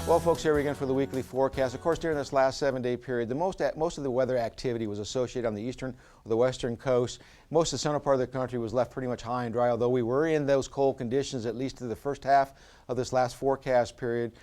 Well, folks, here again for the weekly forecast. Of course, during this last 7-day period, most of the weather activity was associated on the eastern or the western coast. Most of the central part of the country was left pretty much high and dry, although we were in those cold conditions at least through the first half of this last forecast period,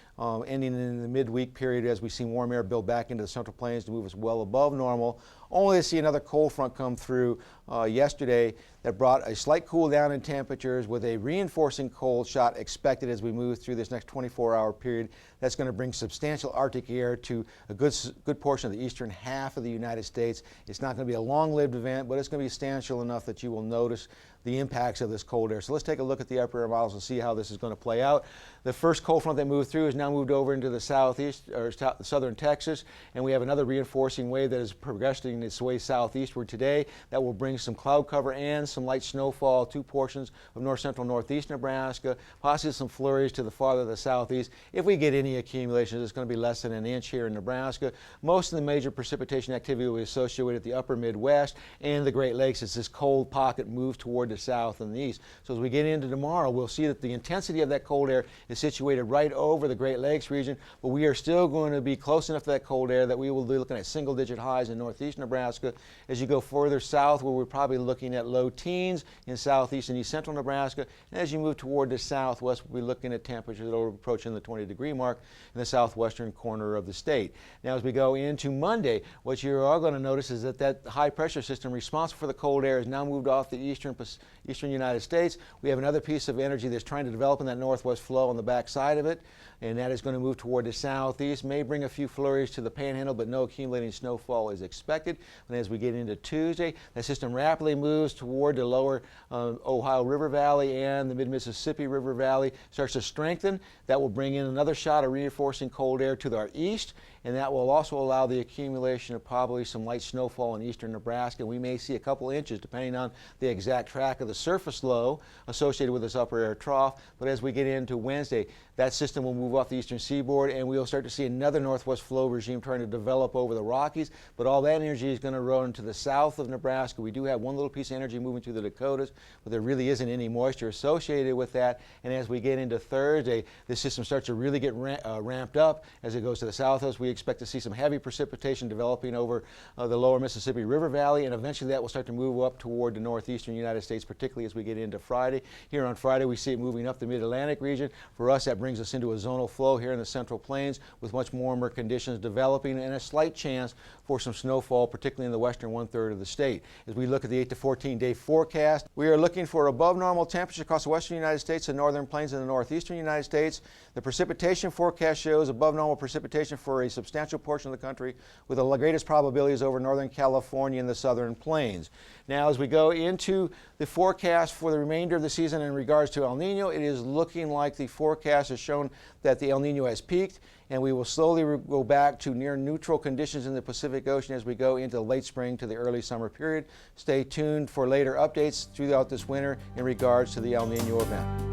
ending in the midweek period as we see warm air build back into the central plains to move us well above normal, only to see another cold front come through yesterday that brought a slight cool down in temperatures with a reinforcing cold shot expected as we move through this next 24-hour period. That's going to bring substantial Arctic air to a good portion of the eastern half of the United States. It's not going to be a long-lived event, but it's going to be substantial enough that you will notice the impacts of this cold air. So let's take a look at the upper air models and see how this is going to play out. The first cold front that moved through has now moved over into the southeast or southern Texas, and we have another reinforcing wave that is progressing its way southeastward today that will bring some cloud cover and some light snowfall to portions of north central northeast Nebraska, possibly some flurries to the farther the southeast. If we get any accumulations, it's going to be less than an inch here in Nebraska. Most of the major precipitation activity will be associated with the upper Midwest and the Great Lakes as this cold pocket moves toward the south and the east. So as we get into tomorrow, we'll see that the intensity of that cold air is situated right over the Great Lakes region, but we are still going to be close enough to that cold air that we will be looking at single-digit highs in northeast Nebraska. As you go further south, where we're probably looking at low teens in southeast and east central Nebraska, and as you move toward the southwest, we'll be looking at temperatures that are approaching the 20-degree mark in the southwestern corner of the state. Now, as we go into Monday, what you are going to notice is that that high-pressure system responsible for the cold air has now moved off the eastern United States. We have another piece of energy that's trying to develop in that northwest flow on the back side of it, and that is going to move toward the southeast. May bring a few flurries to the panhandle, but no accumulating snowfall is expected. And as we get into Tuesday, that system rapidly moves toward the lower Ohio River Valley and the mid-Mississippi River Valley, starts to strengthen. That will bring in another shot of reinforcing cold air to our east, and that will also allow the accumulation of probably some light snowfall in eastern Nebraska. We may see a couple inches depending on the exact track of the surface low associated with this upper air trough. But as we get into Wednesday, that system will move off the eastern seaboard, and we'll start to see another northwest flow regime trying to develop over the Rockies. But all that energy is going to run to the south of Nebraska. We do have one little piece of energy moving through the Dakotas, but there really isn't any moisture associated with that. And as we get into Thursday, this system starts to really get ramped up as it goes to the southwest. We expect to see some heavy precipitation developing over the lower Mississippi River Valley, and eventually that will start to move up toward the northeastern United States, particularly as we get into Friday. Here on Friday, we see it moving up the mid-Atlantic region. For us, that brings us into a zonal flow here in the central plains with much warmer conditions developing and a slight chance for some snowfall, particularly in the western one-third of the state. As we look at the 8 to 14-day forecast, we are looking for above normal temperatures across the western United States and northern plains in the northeastern United States. The precipitation forecast shows above normal precipitation for a substantial portion of the country, with the greatest probabilities over northern California and the southern plains. Now, as we go into the forecast for the remainder of the season in regards to El Nino, it is looking like the forecast has shown that the El Nino has peaked, and we will slowly go back to near neutral conditions in the Pacific Ocean as we go into the late spring to the early summer period. Stay tuned for later updates throughout this winter in regards to the El Nino event.